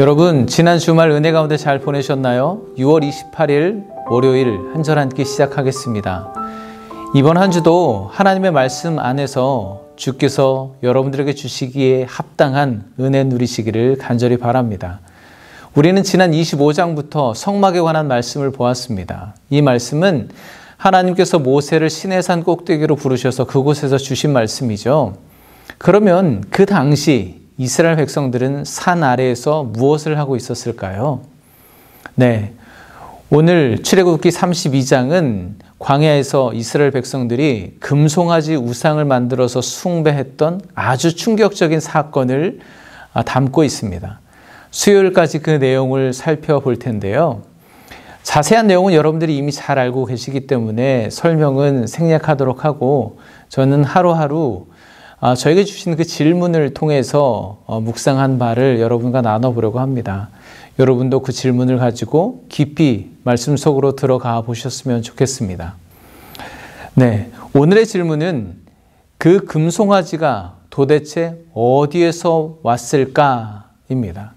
여러분, 지난 주말 은혜 가운데 잘 보내셨나요? 6월 28일 월요일 한 절 한 끼 시작하겠습니다. 이번 한 주도 하나님의 말씀 안에서 주께서 여러분들에게 주시기에 합당한 은혜 누리시기를 간절히 바랍니다. 우리는 지난 25장부터 성막에 관한 말씀을 보았습니다. 이 말씀은 하나님께서 모세를 시내산 꼭대기로 부르셔서 그곳에서 주신 말씀이죠. 그러면 그 당시 이스라엘 백성들은 산 아래에서 무엇을 하고 있었을까요? 오늘 출애굽기 32장은 광야에서 이스라엘 백성들이 금송아지 우상을 만들어서 숭배했던 아주 충격적인 사건을 담고 있습니다. 수요일까지 그 내용을 살펴볼 텐데요. 자세한 내용은 여러분들이 이미 잘 알고 계시기 때문에 설명은 생략하도록 하고, 저는 하루하루 저에게 주신 그 질문을 통해서 묵상한 바를 여러분과 나눠보려고 합니다. 여러분도 그 질문을 가지고 깊이 말씀 속으로 들어가 보셨으면 좋겠습니다. 오늘의 질문은 그 금송아지가 도대체 어디에서 왔을까입니다.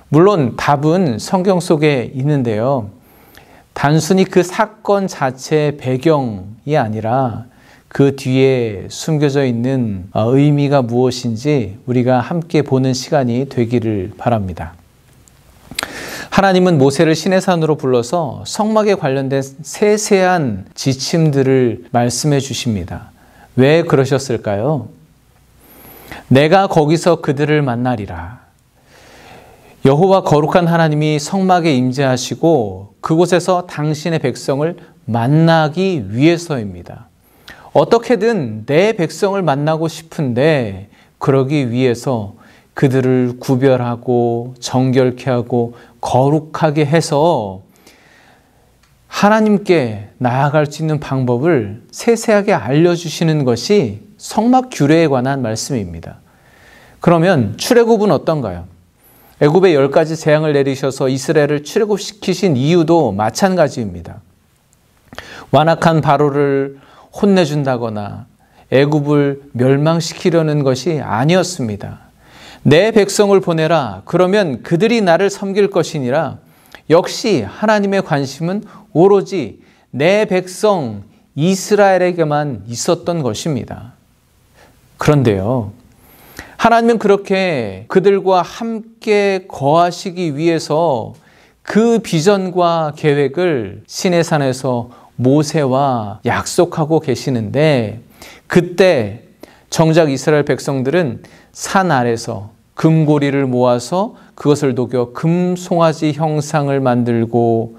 물론 답은 성경 속에 있는데요. 단순히 그 사건 자체의 배경이 아니라 그 뒤에 숨겨져 있는 의미가 무엇인지 우리가 함께 보는 시간이 되기를 바랍니다. 하나님은 모세를 시내산으로 불러서 성막에 관련된 세세한 지침들을 말씀해 주십니다. 왜 그러셨을까요? 내가 거기서 그들을 만나리라. 여호와 거룩한 하나님이 성막에 임재하시고 그곳에서 당신의 백성을 만나기 위해서입니다. 어떻게든 내 백성을 만나고 싶은데 그러기 위해서 그들을 구별하고 정결케 하고 거룩하게 해서 하나님께 나아갈 수 있는 방법을 세세하게 알려주시는 것이 성막 규례에 관한 말씀입니다. 그러면 출애굽은 어떤가요? 애굽에 10가지 재앙을 내리셔서 이스라엘을 출애굽시키신 이유도 마찬가지입니다. 완악한 바로를 혼내준다거나 애굽을 멸망시키려는 것이 아니었습니다. 내 백성을 보내라. 그러면 그들이 나를 섬길 것이니라. 역시 하나님의 관심은 오로지 내 백성 이스라엘에게만 있었던 것입니다. 그런데요, 하나님은 그렇게 그들과 함께 거하시기 위해서 그 비전과 계획을 시내산에서 모세와 약속하고 계시는데, 그때 정작 이스라엘 백성들은 산 아래서 금고리를 모아서 그것을 녹여 금송아지 형상을 만들고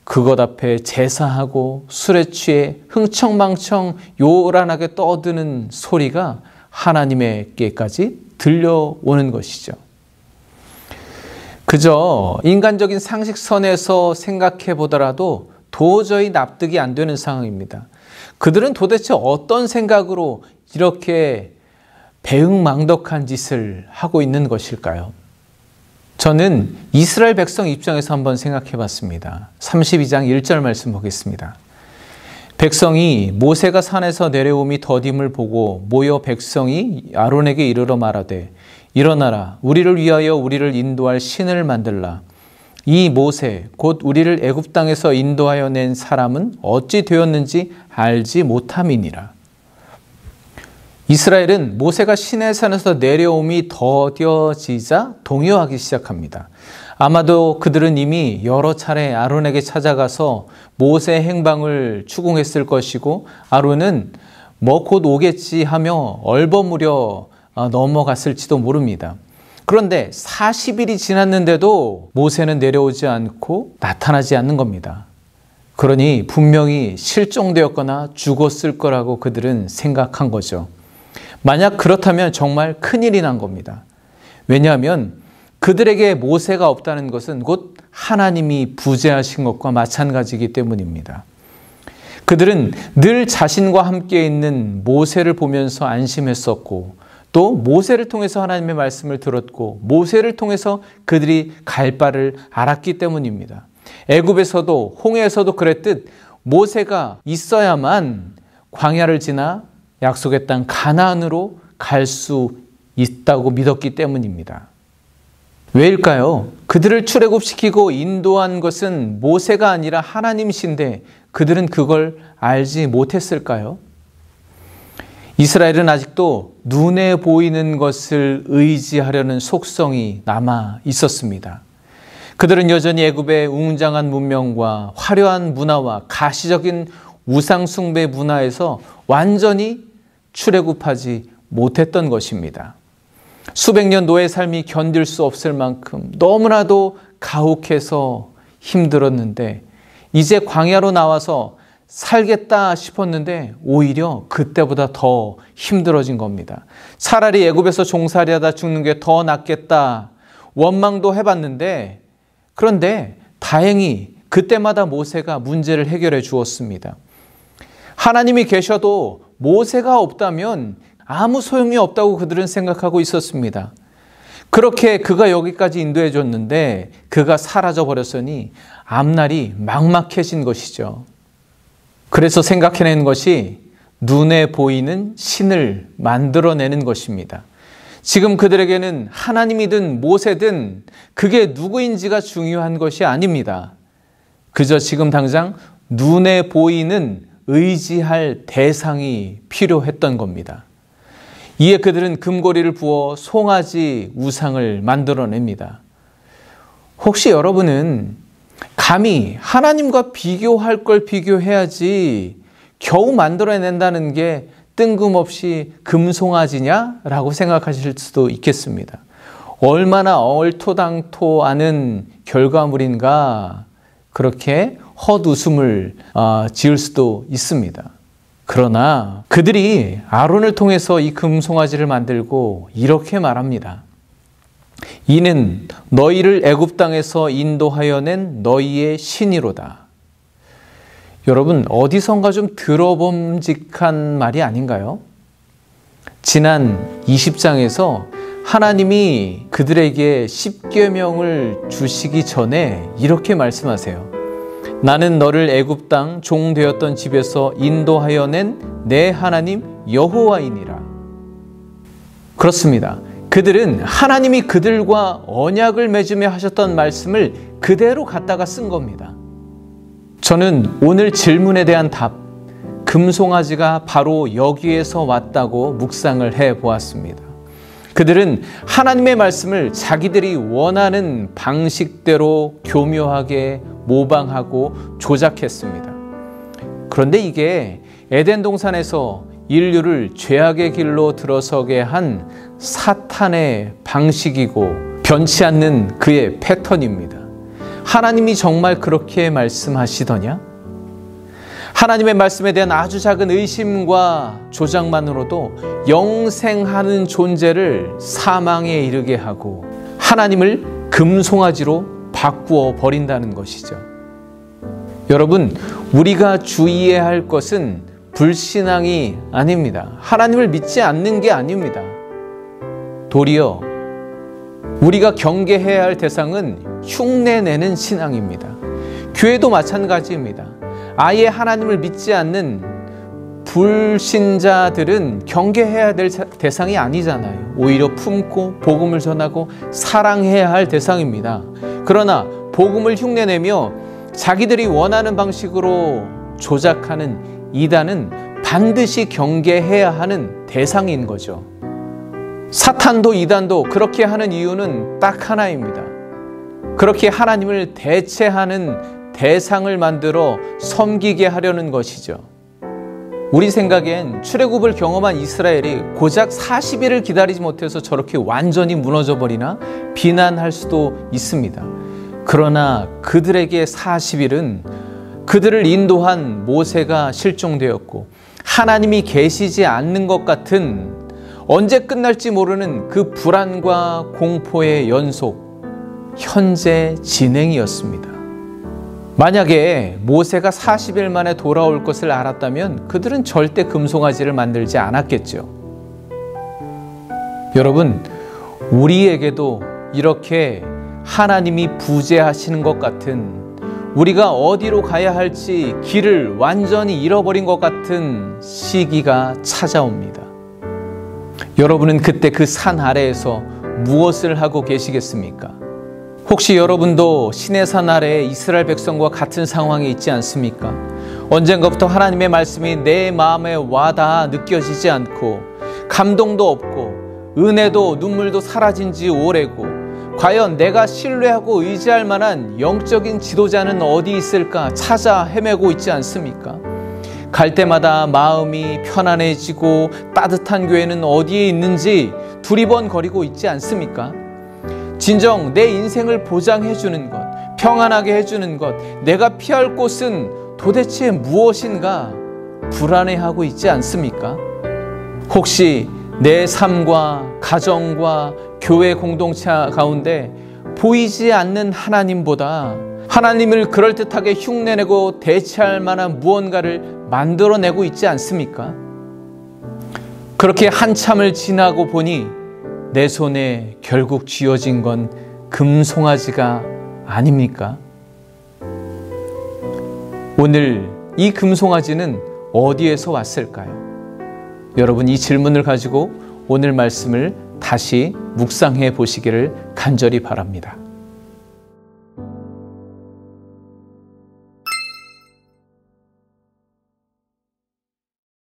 그것 앞에 제사하고 술에 취해 흥청망청 요란하게 떠드는 소리가 하나님에게까지 들려오는 것이죠. 그저 인간적인 상식선에서 생각해 보더라도 도저히 납득이 안 되는 상황입니다. 그들은 도대체 어떤 생각으로 이렇게 배은망덕한 짓을 하고 있는 것일까요? 저는 이스라엘 백성 입장에서 한번 생각해 봤습니다. 32장 1절 말씀 보겠습니다. 백성이 모세가 산에서 내려옴이 더딤을 보고 모여 백성이 아론에게 이르러 말하되 일어나라, 우리를 위하여 우리를 인도할 신을 만들라. 이 모세 곧 우리를 애굽 땅에서 인도하여 낸 사람은 어찌 되었는지 알지 못함이니라. 이스라엘은 모세가 시내산에서 내려옴이 더뎌지자 동요하기 시작합니다. 아마도 그들은 이미 여러 차례 아론에게 찾아가서 모세의 행방을 추궁했을 것이고, 아론은 곧 오겠지 하며 얼버무려 넘어갔을지도 모릅니다. 그런데 40일이 지났는데도 모세는 내려오지 않고 나타나지 않는 겁니다. 그러니 분명히 실종되었거나 죽었을 거라고 그들은 생각한 거죠. 만약 그렇다면 정말 큰일이 난 겁니다. 왜냐하면 그들에게 모세가 없다는 것은 곧 하나님이 부재하신 것과 마찬가지이기 때문입니다. 그들은 늘 자신과 함께 있는 모세를 보면서 안심했었고, 또 모세를 통해서 하나님의 말씀을 들었고, 모세를 통해서 그들이 갈 바를 알았기 때문입니다. 애굽에서도 홍해에서도 그랬듯 모세가 있어야만 광야를 지나 약속의 땅 가나안으로 갈 수 있다고 믿었기 때문입니다. 왜일까요? 그들을 출애굽시키고 인도한 것은 모세가 아니라 하나님이신데 그들은 그걸 알지 못했을까요? 이스라엘은 아직도 눈에 보이는 것을 의지하려는 속성이 남아 있었습니다. 그들은 여전히 애굽의 웅장한 문명과 화려한 문화와 가시적인 우상 숭배 문화에서 완전히 출애굽하지 못했던 것입니다. 수백 년 노예 삶이 견딜 수 없을 만큼 너무나도 가혹해서 힘들었는데 이제 광야로 나와서 살겠다 싶었는데 오히려 그때보다 더 힘들어진 겁니다. 차라리 애굽에서 종살이하다 죽는 게 더 낫겠다 원망도 해봤는데 그런데 다행히 그때마다 모세가 문제를 해결해 주었습니다. 하나님이 계셔도 모세가 없다면 아무 소용이 없다고 그들은 생각하고 있었습니다. 그렇게 그가 여기까지 인도해 줬는데 그가 사라져 버렸으니 앞날이 막막해진 것이죠. 그래서 생각해낸 것이 눈에 보이는 신을 만들어내는 것입니다. 지금 그들에게는 하나님이든 모세든 그게 누구인지가 중요한 것이 아닙니다. 그저 지금 당장 눈에 보이는 의지할 대상이 필요했던 겁니다. 이에 그들은 금고리를 부어 송아지 우상을 만들어냅니다. 혹시 여러분은 감히 하나님과 비교할 걸 비교해야지 겨우 만들어낸다는 게 뜬금없이 금송아지냐라고 생각하실 수도 있겠습니다. 얼마나 얼토당토하는 결과물인가 그렇게 헛웃음을 지을 수도 있습니다. 그러나 그들이 아론을 통해서 이 금송아지를 만들고 이렇게 말합니다. 이는 너희를 애굽 땅에서 인도하여 낸 너희의 신이로다. 여러분 어디선가 좀 들어봄직한 말이 아닌가요? 지난 20장에서 하나님이 그들에게 십계명을 주시기 전에 이렇게 말씀하세요. 나는 너를 애굽 땅 종 되었던 집에서 인도하여 낸 내 하나님 여호와이니라. 그렇습니다. 그들은 하나님이 그들과 언약을 맺으며 하셨던 말씀을 그대로 갖다가 쓴 겁니다. 저는 오늘 질문에 대한 답, 금송아지가 바로 여기에서 왔다고 묵상을 해보았습니다. 그들은 하나님의 말씀을 자기들이 원하는 방식대로 교묘하게 모방하고 조작했습니다. 그런데 이게 에덴 동산에서 인류를 죄악의 길로 들어서게 한 사탄의 방식이고 변치 않는 그의 패턴입니다. 하나님이 정말 그렇게 말씀하시더냐? 하나님의 말씀에 대한 아주 작은 의심과 조작만으로도 영생하는 존재를 사망에 이르게 하고 하나님을 금송아지로 바꾸어 버린다는 것이죠. 여러분, 우리가 주의해야 할 것은 불신앙이 아닙니다. 하나님을 믿지 않는 게 아닙니다. 도리어 우리가 경계해야 할 대상은 흉내내는 신앙입니다. 교회도 마찬가지입니다. 아예 하나님을 믿지 않는 불신자들은 경계해야 될 대상이 아니잖아요. 오히려 품고 복음을 전하고 사랑해야 할 대상입니다. 그러나 복음을 흉내내며 자기들이 원하는 방식으로 조작하는 이단은 반드시 경계해야 하는 대상인 거죠. 사탄도 이단도 그렇게 하는 이유는 딱 하나입니다. 그렇게 하나님을 대체하는 대상을 만들어 섬기게 하려는 것이죠. 우리 생각엔 출애굽을 경험한 이스라엘이 고작 40일을 기다리지 못해서 저렇게 완전히 무너져 버리나 비난할 수도 있습니다. 그러나 그들에게 40일은 그들을 인도한 모세가 실종되었고 하나님이 계시지 않는 것 같은 언제 끝날지 모르는 그 불안과 공포의 연속, 현재 진행이었습니다. 만약에 모세가 40일 만에 돌아올 것을 알았다면 그들은 절대 금송아지를 만들지 않았겠죠. 여러분, 우리에게도 이렇게 하나님이 부재하시는 것 같은, 우리가 어디로 가야 할지 길을 완전히 잃어버린 것 같은 시기가 찾아옵니다. 여러분은 그때 그 산 아래에서 무엇을 하고 계시겠습니까? 혹시 여러분도 시내산 아래 이스라엘 백성과 같은 상황에 있지 않습니까? 언젠가부터 하나님의 말씀이 내 마음에 와닿아 느껴지지 않고 감동도 없고 은혜도 눈물도 사라진 지 오래고 과연 내가 신뢰하고 의지할 만한 영적인 지도자는 어디 있을까 찾아 헤매고 있지 않습니까? 갈 때마다 마음이 편안해지고 따뜻한 교회는 어디에 있는지 두리번거리고 있지 않습니까? 진정 내 인생을 보장해 주는 것, 평안하게 해주는 것, 내가 피할 곳은 도대체 무엇인가 불안해하고 있지 않습니까? 혹시 내 삶과 가정과 교회 공동체 가운데 보이지 않는 하나님보다 하나님을 그럴듯하게 흉내내고 대체할 만한 무언가를 만들어내고 있지 않습니까? 그렇게 한참을 지나고 보니 내 손에 결국 쥐어진 건 금송아지가 아닙니까? 오늘 이 금송아지는 어디에서 왔을까요? 여러분, 이 질문을 가지고 오늘 말씀을 다시 묵상해 보시기를 간절히 바랍니다.